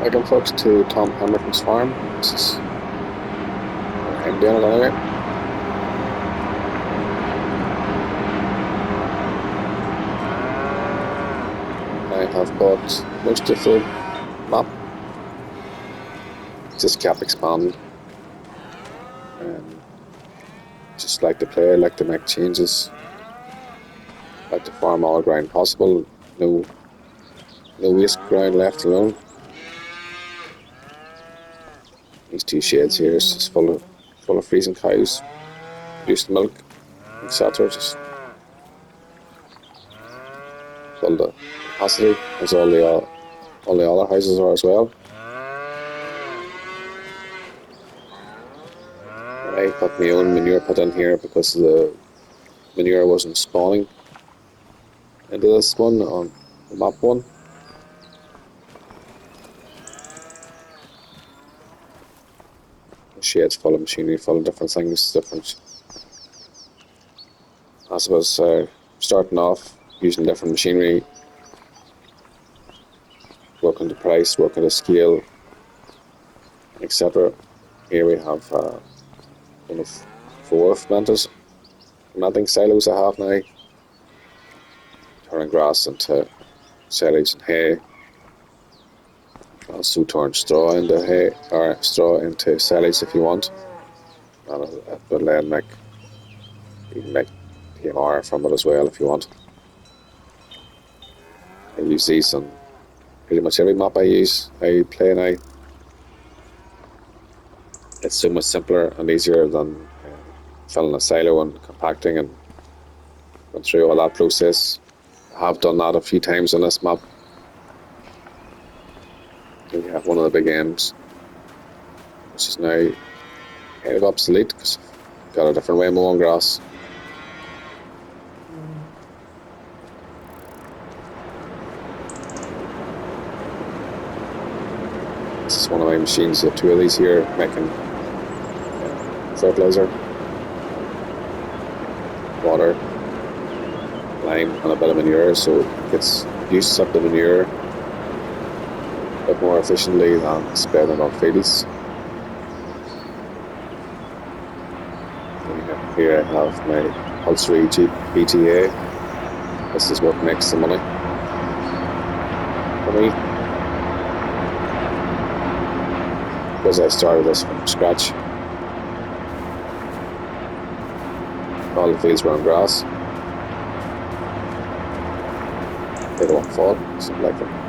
Welcome folks to Tom Hamilton's farm. This is where I'm doing it anyway. I have bought most of the map. Just kept expanding. Just like to play, like to make changes. Like to farm all ground possible. No waste ground left alone. These two sheds here is just full of freezing cows, produced milk, etc. Just full the capacity, as all the other houses are as well. I put my own manure put in here because the manure wasn't spawning into this one on the map one. The shed's full of machinery, full of different things, I suppose starting off using different machinery, working the price, working the scale, etc. Here we have one of 4 fermenting silos I have now, turning grass into silage and hay. Also turn straw into hay, or straw into silage if you want, and it will then you can make PMR from it as well if you want. I use these on pretty much every map I play now. It's so much simpler and easier than filling a silo and compacting and going through all that process. I have done that a few times on this map. We have one of the big M's, which is now kind of obsolete because I've got a different way of mowing grass. This is one of my machines. I have 2 of these here making fertilizer, water, lime, and a bit of manure, so it gets use up the manure a bit more efficiently than spreading on fields. Here I have my upholstery BTA. This is what makes the money for me, because I started this from scratch. All the fields were on grass. They don't fall, something like that.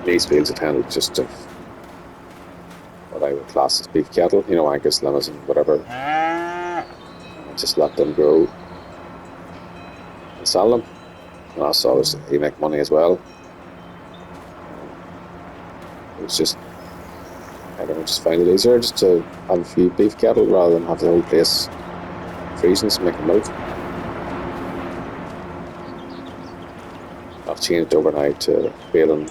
These fields are handled just of what I would class as beef cattle, Angus, Limousin, whatever. Just let them grow and sell them. And also, obviously, you make money as well. It's just, I don't know, just find it easier just to have a few beef cattle rather than have the whole place freezing to make milk. I've changed overnight to baling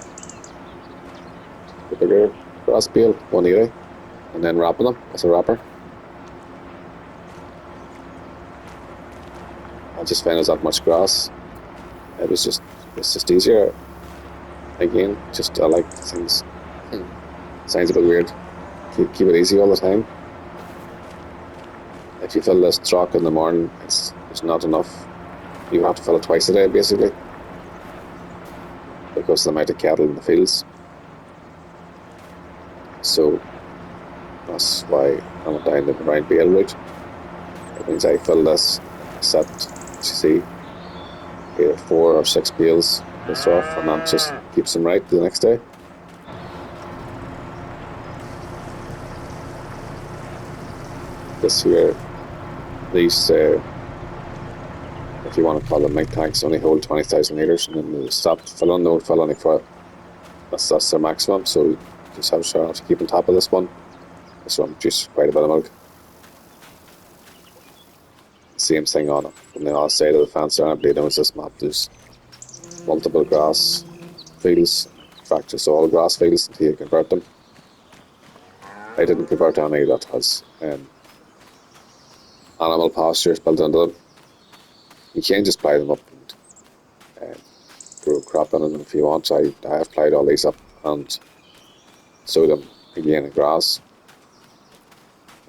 the bigger grass bale, 180, and then wrapping them with a wrapper. I just find there's that much grass. It's just easier. Again, I like things. Sounds a bit weird. Keep it easy all the time. If you fill this truck in the morning, it's not enough. You have to fill it twice a day, basically, because of the amount of cattle in the fields. So that's why I went down the round bale route. It means I fill this set, you see, either 4 or 6 bales this off, and that just keeps them right the next day. This here, these, if you want to call them milk tanks, only hold 20,000 litres, and then they stop filling, they won't fill any for it. That's their maximum, so you just have to keep on top of this one. This one produces quite a bit of milk. Same thing on the other side of the fence there. I believe owns this map. There's multiple grass fields. In fact, just all grass fields until you convert them. I didn't convert any that has animal pastures built into them. You can just ply them up and grow crop in them if you want. I have plied all these up and sowed them again in grass.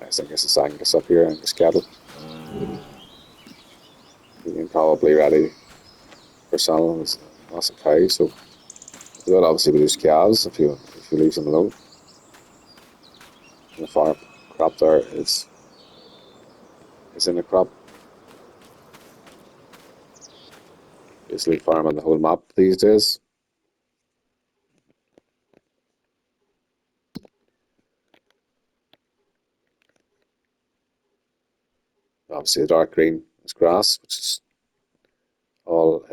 I think it's a Angus up here, Angus cattle. Again, probably ready for selling as a massive cow. So they will obviously produce calves if you leave them alone. And the farm crop there is in the crop. Basically farming the whole map these days. Obviously the dark green is grass, which is all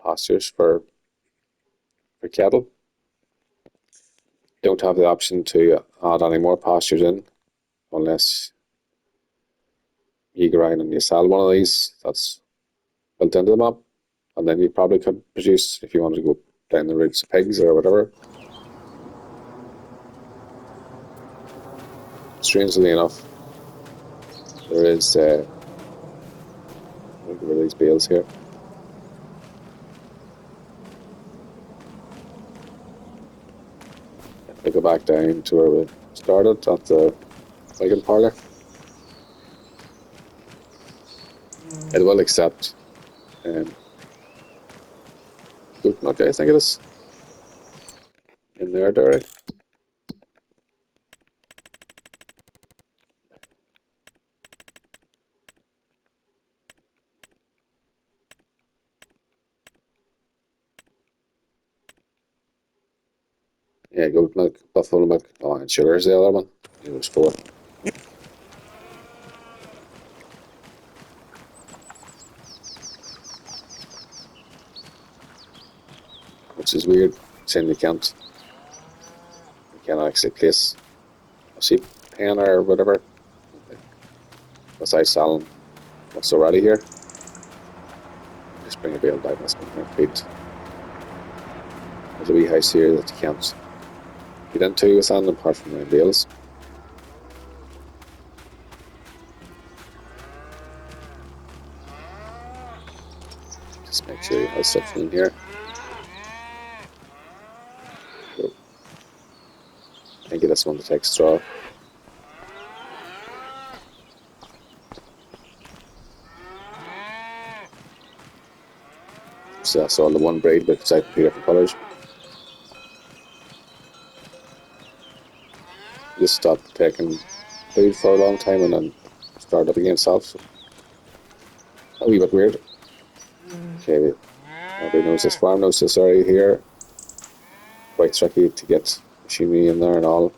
pastures for cattle. Don't have the option to add any more pastures in unless you go around and you sell one of these that's built into the map, and then you probably could produce if you wanted to go down the routes of pigs or whatever. Strangely enough, there is look at these bales here. If we go back down to where we started at the wagon parlour, it will accept goat milk, I think it is, in their dairy. Yeah, goat milk, buffalo milk, oh, and sugar is the other one. There's 4. Which is weird, saying you can't actually place a sheep pen or whatever besides selling what's already here. Just bring a bale down this one here, feed. There's a wee house here that you can't get into with anything apart from the bales. Just make sure your house sits in here. So, I think this one to take straw. So that's all the one braid, but it's out in 2 different colours. Just stopped taking food for a long time and then started up again itself. So a wee bit weird. Okay, everybody knows this farm, knows this area here. Quite tricky to get machinery in there and all.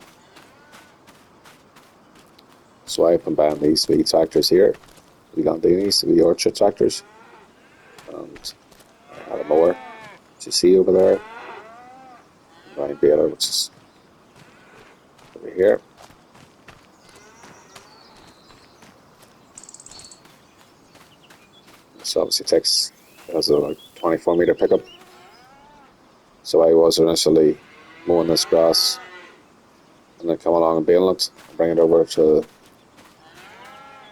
So I've been buying these wee tractors here, the Landinis, the wee orchard tractors. And I had a mower, which you see over there. My baler, which is over here. This obviously takes, it has a 24-metre pickup. So I was initially mowing this grass and then come along and baling it and bring it over to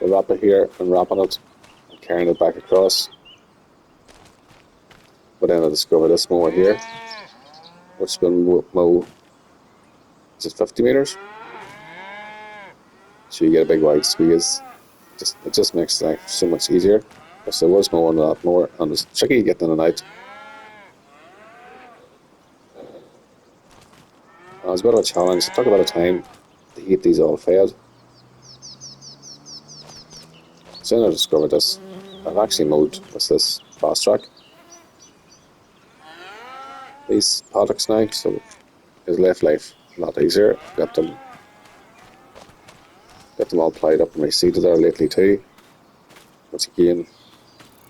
the wrapper here and wrapping it and carrying it back across. But then I discovered this mower here, which will mow, is it 50 metres? So you get a big wide squeeze. It just makes life so much easier. Because I was mowing a lot more and it's tricky getting in and out. And it was a bit of a challenge. It took a bit of time to heat these all fed. So then I discovered this. I've actually mowed with this fast track. These paddocks now, so it's left life a lot easier. Got them all plied up in my seeder there lately too. Once again,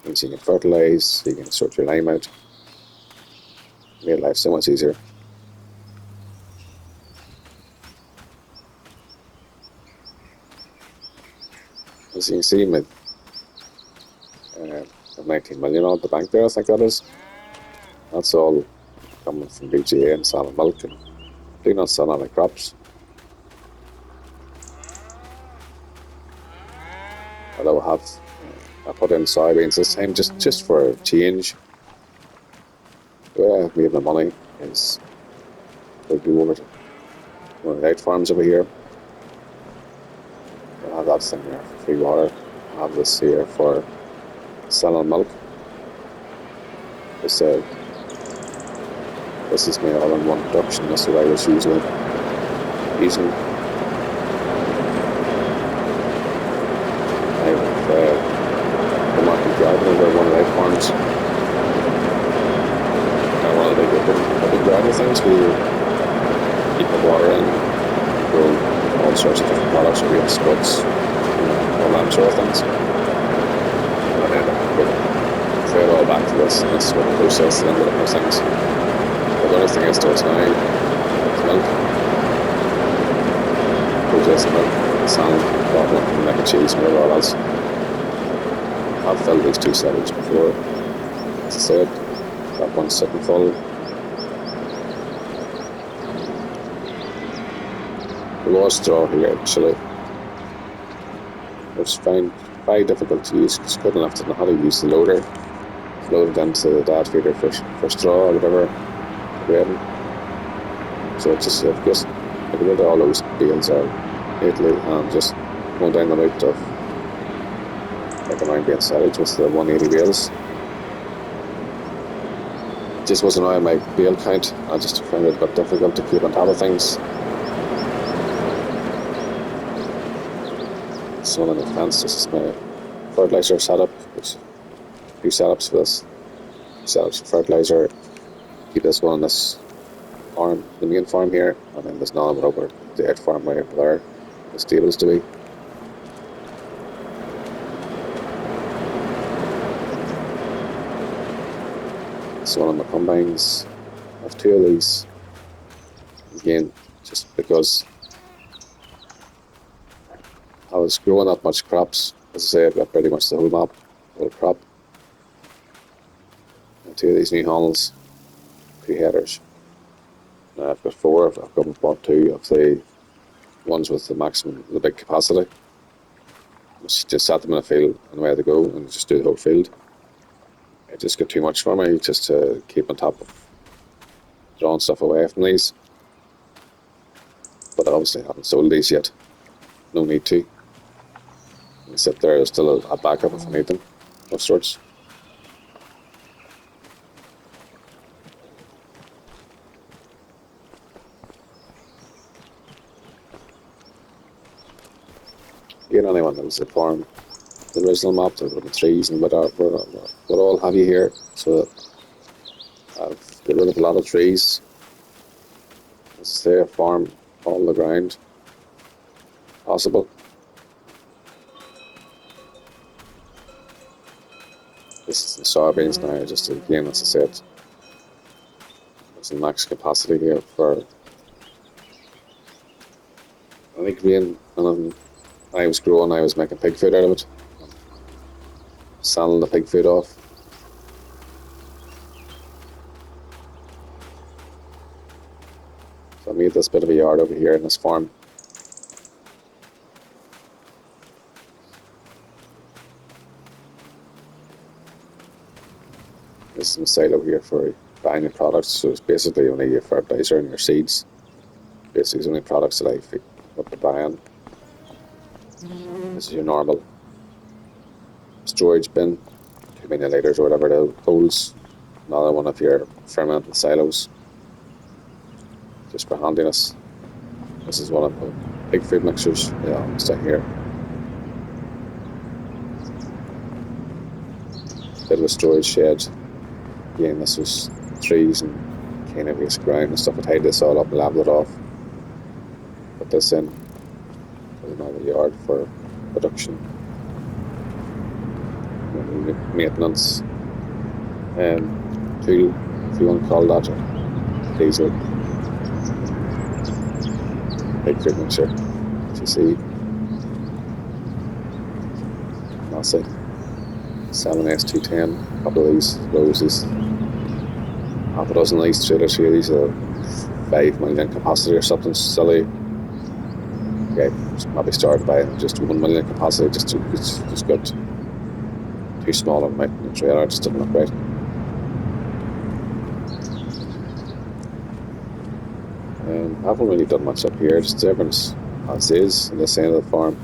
means you can fertilise, you can sort your lime out. Made life so much easier. As you can see, my 19 million on the bank there, I think that is. That's all coming from BGA and selling milk and pretty not selling any crops. Although I put in soybeans this time just for a change. The way I've made my money is I go over to one of the egg farms over here. I have that thing there for free water. I have this here for selling milk. This is my all-in-one production. This is what I was using. I have the market driving over one of the egg farms. One of the big driving things we keep the water in, grow all sorts of different products. We have spuds, all that sort of things. And then throw it all back to this, and this is what the process and the different things. But the only thing I still is now is milk. Processed milk, salmon, bottling, and mac and cheese, and whatever else. I've filled these two settings before. As I said, that one's sitting full. The raw straw here actually was found very difficult to use because I couldn't have to know how to use the loader. Load it into the dad feeder for straw or whatever. So it's just I've got rid of all those bales out lately and just going down the route of like a 9-bale silage with the 180 bales. It just wasn't on my bale count. I just found it a bit difficult to keep on top of things. So on the fence, this is my fertilizer setup. There's 2 setups for this. Setups for fertilizer. Keep this one on this farm, the main farm here, and then there's another one over the egg farm right over there. The stables to be. So one of my combines. I have 2 of these. Again, just because I was growing that much crops. As I say, I've got pretty much the whole map, whole crop. And 2 of these new Honels, 2 headers. Now I've got 4. I've bought 2 of the ones with the maximum, the big capacity. Just set them in a field and away they go, and just do the whole field. It just got too much for me just to keep on top of drawing stuff away from these. But I obviously haven't sold these yet. No need to. They sit there, there's still a backup if I need them, of sorts. Again, anyone that was the farm, the original map, there were the trees and we'll all have you here. So I've got rid of a lot of trees. Stay a farm all the ground possible. This is the soybeans now, just again, as I said, there's a max capacity here for I think grain. And I was growing, I was making pig food out of it, selling the pig food off. So I made this bit of a yard over here in this farm. This is my silo here for buying your products, so it's basically only your fertilizer and your seeds. Basically, it's only products that I feed up to buying. This is your normal storage bin, 2 million litres or whatever it holds. Another one of your fermented silos, just for handiness. This is one of the pig food mixers, down here. Bit of a storage shed. Again, this was trees and kind of waste ground and stuff. I'd hide this all up and level it off. Put this in for the normal yard for production, maintenance, tool, if you want to call that, or diesel. Big food mixer, as you see. That's it. 7S210, a couple of these roses. Half a dozen of these trailers here. These are 5 million capacity or something silly. Okay, maybe started by just 1 million capacity. It's just got too small of a trailer. It just didn't look right. I haven't really done much up here. Just everyone's as is in this end of the farm.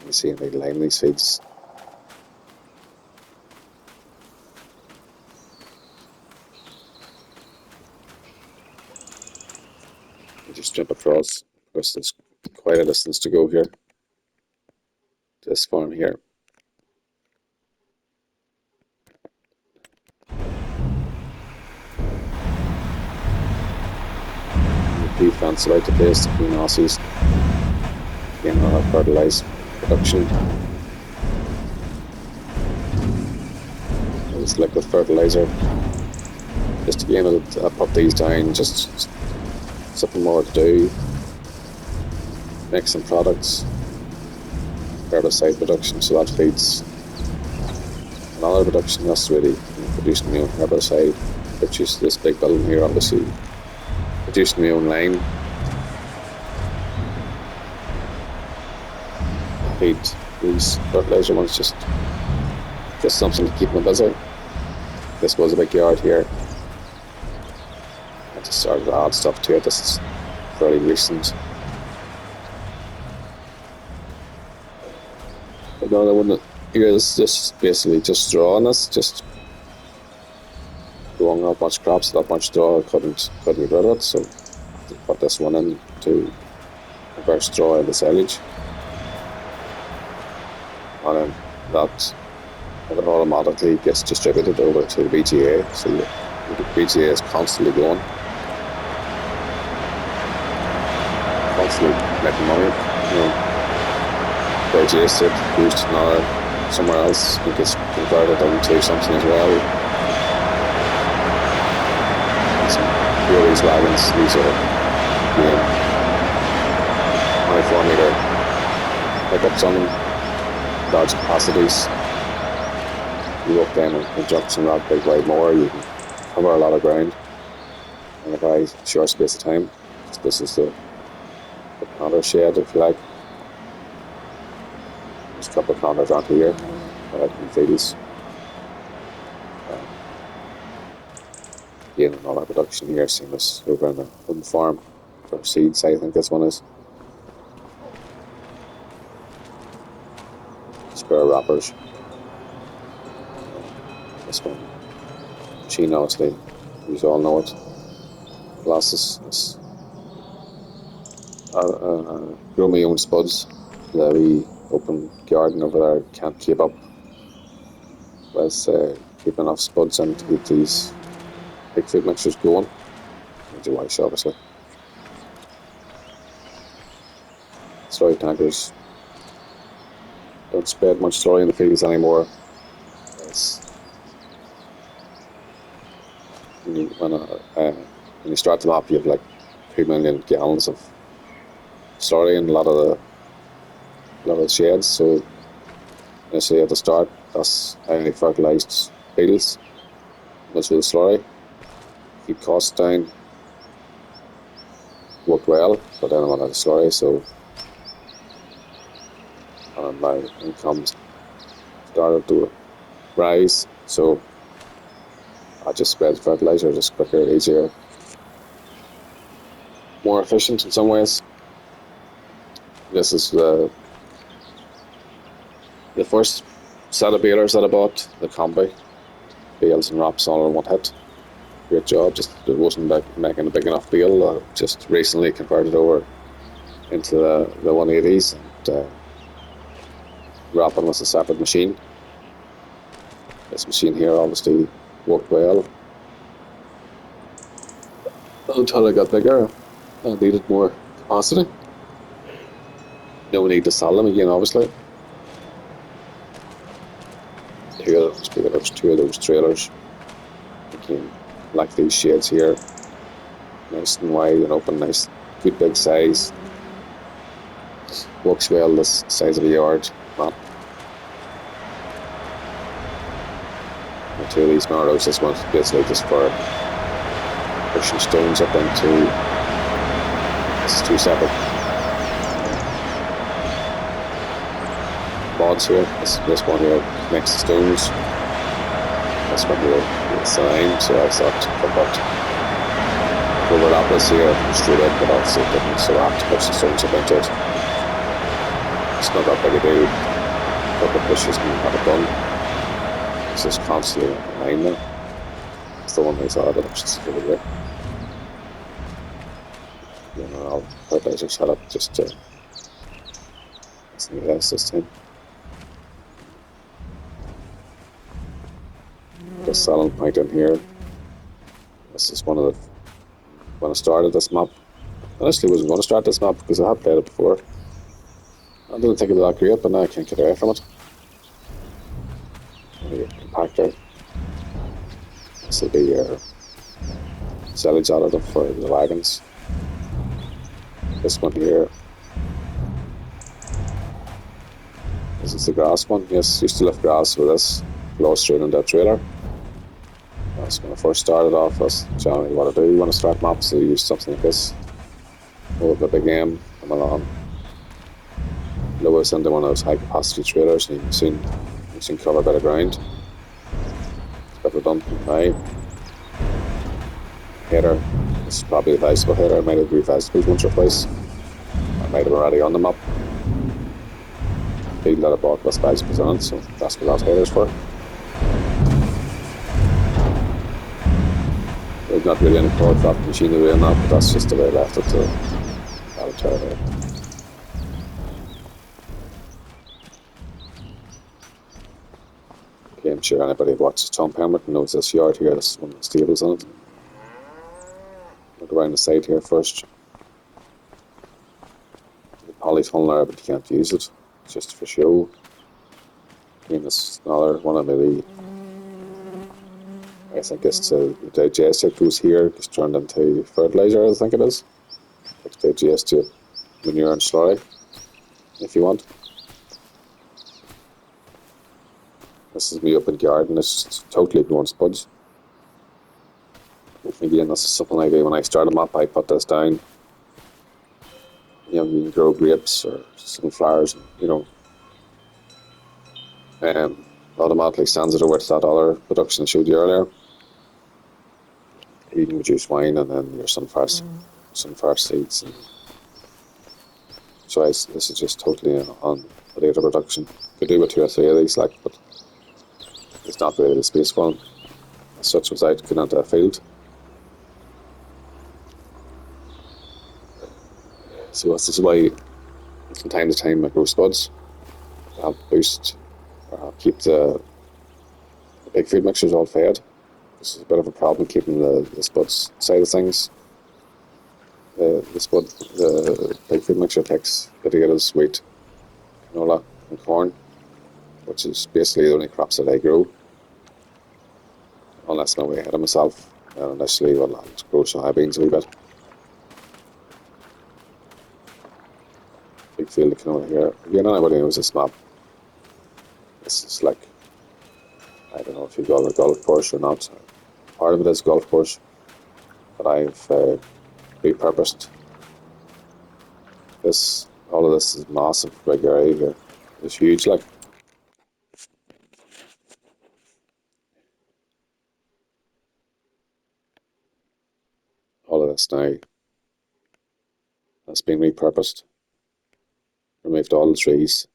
You see they line these feeds. You just jump across because there's quite a distance to go here. This farm here. The fence about the place, the Queen Aussies. Again, on our fertilise production. This liquid fertilizer. Just to be able to put these down, just something more to do. Make some products. Herbicide production, so that feeds another production. That's really producing my own herbicide. Produce this big building here, obviously. Producing my own line. Feed these fertilizer ones, just something to keep me busy. This was a big yard here. I just started to add stuff to it. This is fairly recent. But no, I wouldn't. Here, this is basically just straw on this. Just growing up much crops, not much straw. I couldn't get rid of it, so I put this one in to convert straw into silage. And then that automatically gets distributed over to the BGA, so the BGA is constantly going, constantly making money. You know, digest it, used now somewhere else, it gets converted into something as well. Here are these wagons, these are 24-meter pickups on them, large capacities. You walk down and jump some that big wide mower, you can cover a lot of ground in a very short space of time. So this is the planter shed, if you like. There's a couple of planters out here in fields. Again, and all that production here, seen this over on the farm for seeds, I think this one is. Spare wrappers. This one, machine obviously, you all know it. Glasses. Grow my own spuds. The wee open garden over there can't keep up with keeping enough spuds in to keep these big food mixtures going. Into wash, obviously. Slurry tankers don't spread much slurry in the fields anymore. When you start them up, you have like 2 million gallons of slurry in a lot of the sheds. So initially at the start, that's highly fertilised fields. Much of the slurry, keep costs down, worked well, but then I went out of slurry, so my income started to rise. So I just spread fertilizer, just quicker, easier, more efficient in some ways. This is the first set of balers that I bought, the combi. Bales and wraps all in one hit. Great job, just it wasn't making a big enough bale. I just recently converted over into the 180s, and wrapping was a separate machine. This machine here obviously worked well. Until I got bigger, I needed more capacity. No need to sell them again, obviously. Two of those trailers. Again, like these sheds here, nice and wide and open, nice, good big size. Works well this size of a yard. Well, two of these Narrows, this one's basically just for pushing stones up into, this is two separate mods here. This one here connects the stones. This one here is the lime, so I thought if I put overlap this here straight in, but obviously it didn't, so I have to push the stones up into it. It's not that big a deal. A couple of pushes and have it done. It's just constantly on the line now. It's the one I saw that it's just over there. You know, I'll fertilizer setup just to see less this time. The selling point in here. This is one of the, when I started this map, I initially wasn't going to start this map because I had played it before. I didn't think it was that great, but now I can't get away from it. Your compactor. This will be your silage additive for the wagons. This one here. This is the grass one. Yes, used to lift grass with this. Blow straight into a trailer. That's when I first started off. That's generally what I do when I start maps. I use something like this. With a big aim, come along. Lower us into one of those high capacity trailers, and you can cover a bit of ground. It's a bit redundant now. Header. This is probably a vegetable header. I might have grew vegetables once or twice. I might have already on the map. Field that I bought with vegetables on it, so that's what that header's for. There's not really any power for that machinery in that, but that's just the way I left it to that'll tear it out. Okay, I'm sure anybody who watches Tom Pemberton knows this yard here. This is one of the stables in it. Look around the side here first. The polytunnel there, but you can't use it. It's just for show. Again, this is another one of maybe, I think it's the digest that goes here, gets turned into fertilizer, I think it is. It's digest to manure and slurry, if you want. This is me open garden. It's totally growing spuds. Again, this is something I do when I start a map. I put this down. You know, you can grow grapes or sunflowers, you know. Automatically sends it over to that other production I showed you earlier. You can produce wine and then your sunflower seeds. And so this is just totally on the data production. Could do with 2 or 3 of these, like, but it's not really the space for them. As such, without going into a field. So this is why from time to time I grow spuds. I'll boost, or I'll keep the big feed mixtures all fed. This is a bit of a problem keeping the spuds side of things. The big feed mixture takes potatoes, wheat, canola, and corn, which is basically the only crops that I grow. Unless I'm way ahead of myself. And initially, well, I'll grow soybeans a wee bit. Big field of canola here. Again, anybody knows this map. This is like, I don't know if you call it a golf course or not. Part of it is golf course, but I've repurposed this. All of this is massive, big area here. It's huge, like. All of this now has been repurposed. Removed all the trees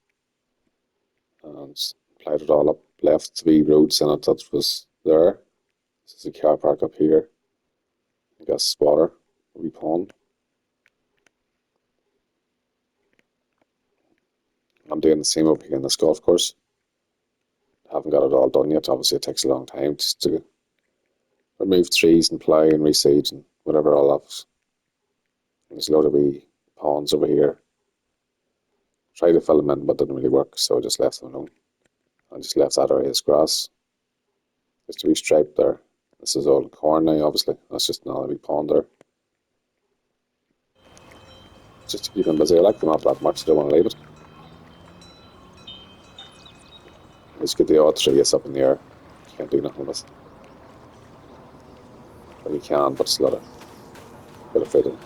and applied it all up. Left 3 roads in it that was there. This is a car park up here. I guess water, a wee pond. I'm doing the same over here in this golf course. I haven't got it all done yet. Obviously, it takes a long time just to remove trees and plough and reseed and whatever all that was. There's a load of wee ponds over here. Tried to fill them in, but didn't really work, so I just left them alone. I just left that area as grass. Just a wee stripe there. This is all corn now, obviously. That's just another wee pond there. Just to keep them busy. I like them up that much, I don't want to leave it. Just get the odd tree up in the air. You can't do nothing with it. Well, you can, but it's a lot of bit of fiddling.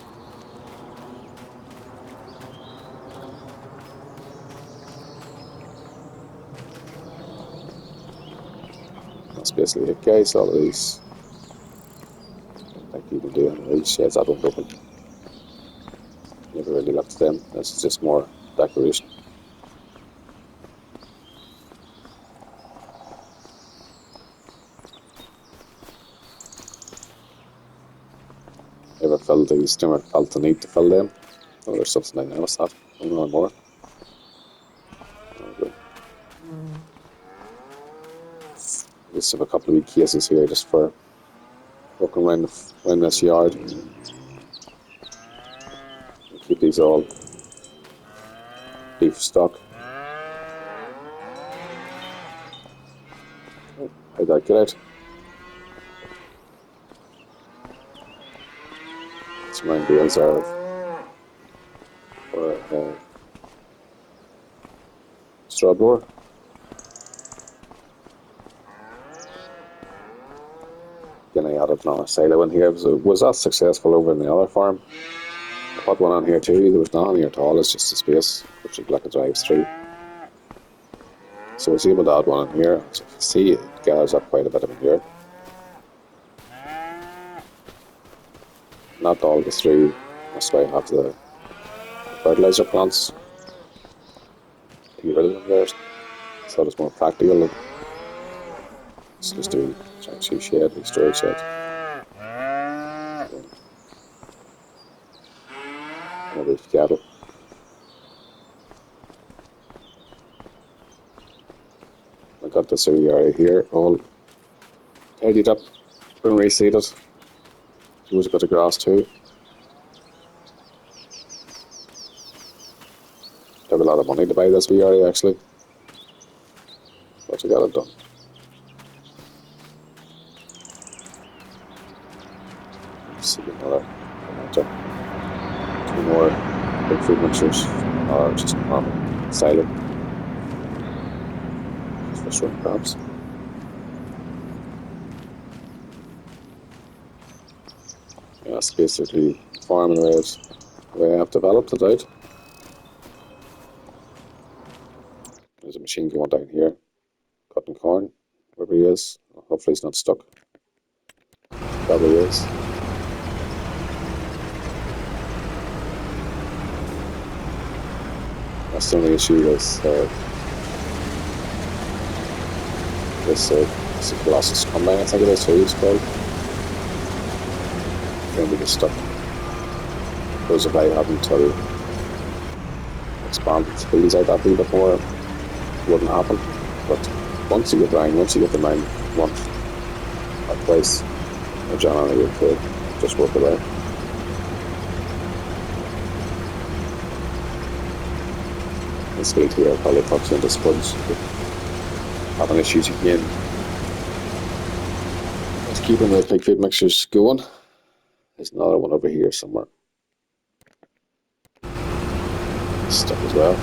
That's basically it, guys. All of these, I don't think you can do any of these sheds that won't open. Never really looked at them. This is just more decoration. Never filled these, never felt the need to fill them. Oh, there's something I noticed that. Oh, no more. There we go. Just have a couple of wee cases here just for walking around this yard. We'll keep these all beef stock. Oh, how'd that get out? Some round bales are for straw door. Again, I added another silo in here. Was that successful over in the other farm? I put one on here too. There was nothing here at all. It's just a space which is like a drive through. So I was able to add one in here. So if you see, it gathers up quite a bit of manure. Not all the through. That's why I have the fertilizer plants to get rid of them there. So it's more practical. Let's just do giant shed, storage shed. All these cattle. I got this area here all tidied up and reseeded. There's a bit of grass too. I have a lot of money to buy this wee area actually, but I got it done. Let's see another tomato. 2 more big food mixtures, or just normal silo for shrimp crabs. Yeah, that's basically farming the way I have developed it out. There's a machine going down here, cutting corn, wherever he is. Hopefully he's not stuck. Probably is. That's the only issue is this Colossus combine, I think it is, so it's called. Then we get stuck. Because if I hadn't expanded the fields out that little bit more, it wouldn't happen. But once you get the mine once or twice, generally you could just work it out. This field here probably puts into spuds. Having issues again. Let's keep the pig feed mixtures going. There's another one over here somewhere. Stuck as well.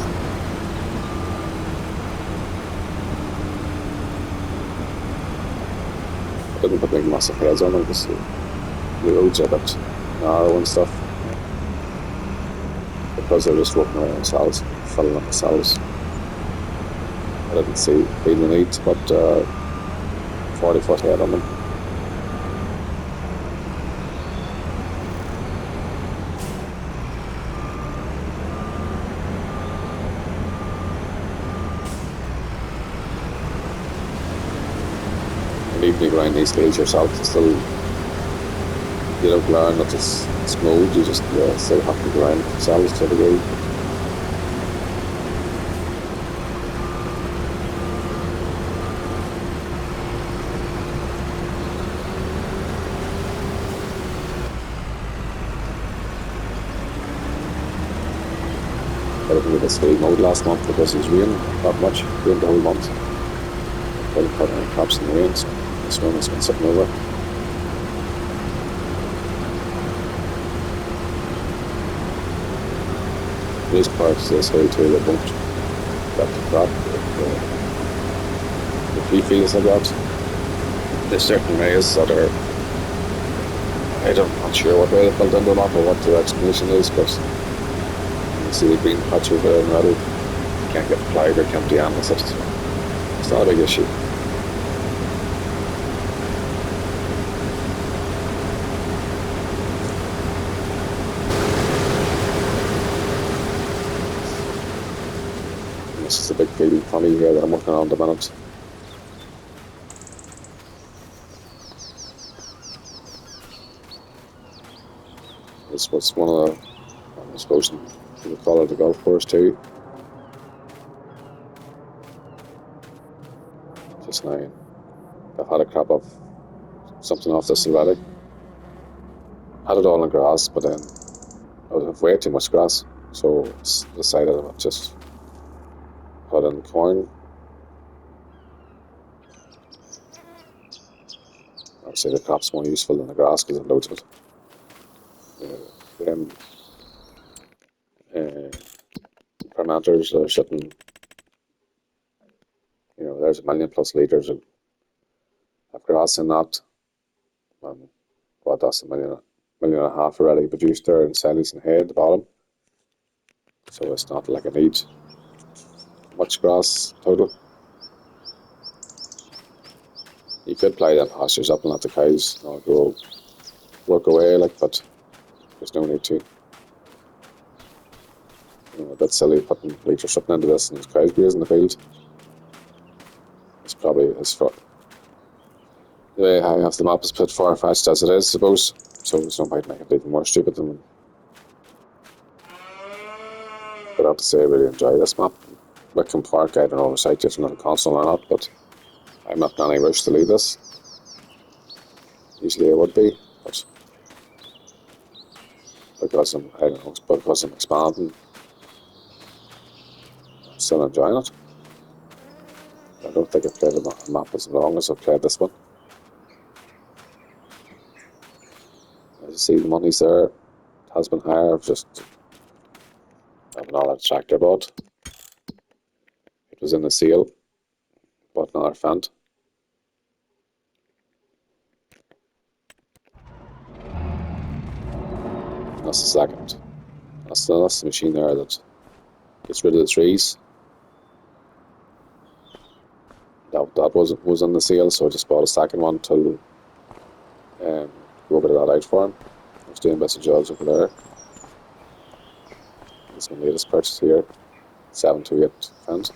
I didn't put big massive heads on them because the roads are a bit narrow and stuff. Because they're just walking around themselves, filling up themselves. I didn't feel the need to put 40-foot head on them. And even if you grind these scales yourself, you still, you don't learn that it's smooth, you just still have to grind yourselves to the degree. I didn't get this field mowed last month because it was raining that much, rained the whole month. I didn't put any crops in the rain, so this one has been sitting over. These parts of this hill too that won't get the crop. The 3 fields I got, there's certain areas that are I'm not sure what way they built into that or what the explanation is, but you see the green patches there in the middle. You can't get applied or can't de-animals it. So it's not a big issue. This is a big field for me here that I'm working on at the minute. This was one of the, I suppose you could call it the golf course too. Just now, I've had a crop of something off this already. I had it all in grass, but then I would have way too much grass, so I decided I would just put in corn. Obviously, the crop's more useful than the grass because it loads of it. Then fermenters are sitting, there's 1,000,000+ litres of grass in that. That's a million and a half already produced there in silage and hay at the bottom. So it's not like I need much grass total. You could ply them pastures up and let the cows go work away, but there's no need to. A bit silly putting bleach or something into this and there's cows grazing the field. It's probably the way I have the map is put far-fetched as it is, I suppose. So there's no point making it even more stupid than. But I have to say I really enjoy this map. Wickham Park, I don't know if it's different on console or not, but I'm not in any rush to leave this. Usually I would be, but because I'm expanding, I'm still enjoying it. I don't think I've played a map as long as I've played this one. As you see, the money's there. It has been higher. I've another tractor bought. It was in the sale. Bought another Fent. That's the second. That's the machine there that gets rid of the trees. That was on the sale, so I just bought a second one to go over to that out for him. I was doing bits of jobs over there. This is my latest purchase here. 728 Fent.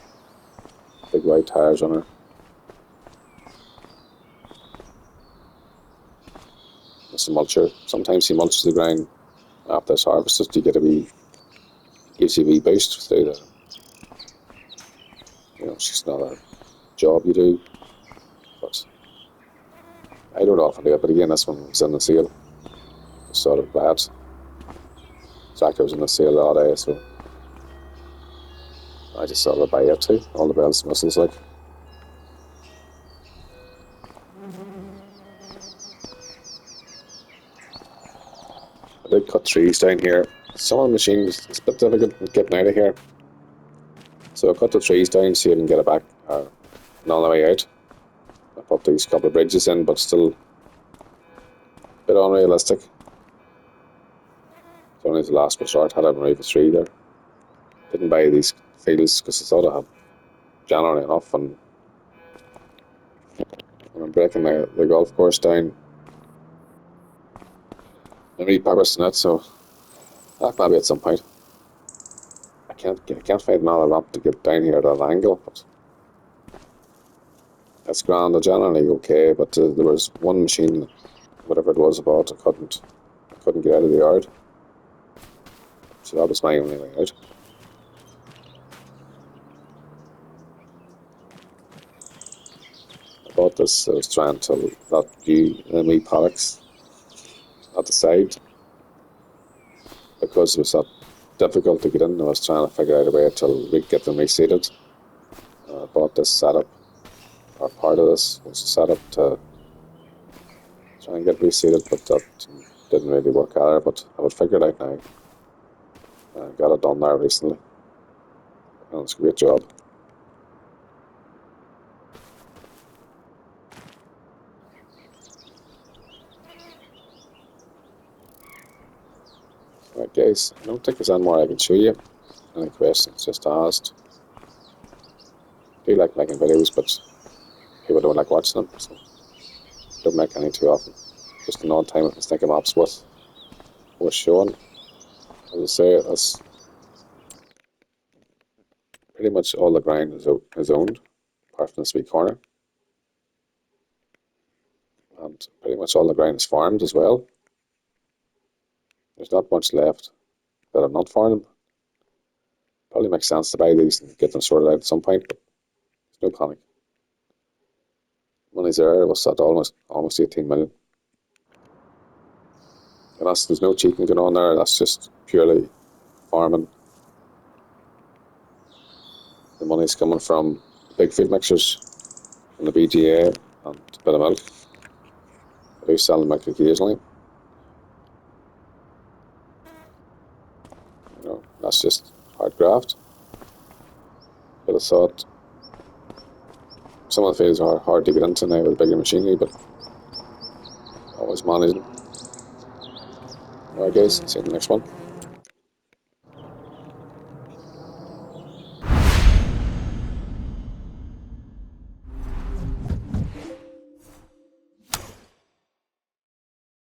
Big white tires on her. It's a mulcher. Sometimes he mulches the ground after it's harvested to gives you a wee boost through the. It's just not a job you do, but I don't often do it. But again, this one was in the sale. Just sort of bad. Tractor was in the sale the other day, so I just sort of buy it too. All the bells and whistles like. I did cut trees down here. Some of the machines, it's a bit difficult getting out of here. So I cut the trees down so you can get it back another way out. I put these couple of bridges in, but still a bit unrealistic. It's only the last resort. Had to remove a tree there. Didn't buy these fields because I thought I had generally enough, and when I'm breaking the golf course down, I'm repurposing it, so maybe at some point. I can't find another ramp to get down here at that angle, but it's grand. Generally okay, but there was one machine, whatever it was about, I couldn't get out of the yard, so that was my only way out. I bought this. I was trying to not view wee paddocks at the side because it was that difficult to get in. I was trying to figure out a way to get them reseated. I bought this setup, or part of this was a setup to try and get reseated, but that didn't really work either. But I would figure it out now. I got it done there recently, and it's a great job. guys, I don't think there's any more I can show you. Any questions, just asked. I do like making videos, but people don't like watching them, so I don't make any too often. Just an odd time if I think of maps worth showing. As I say, that's pretty much all the ground is owned, apart from the sweet corner. And pretty much all the ground is farmed as well. There's not much left that I'm not farming. Probably makes sense to buy these and get them sorted out at some point, but there's no panic. Money's there. What's that? Almost 18 million. And there's no cheating going on there. That's just purely farming. The money's coming from big feed mixers, from the BGA, and a bit of milk. I do sell milk occasionally. That's just hard graft. But I thought some of the fields are hard to get into now with bigger machinery, but always managing. Alright guys, see you in the next one.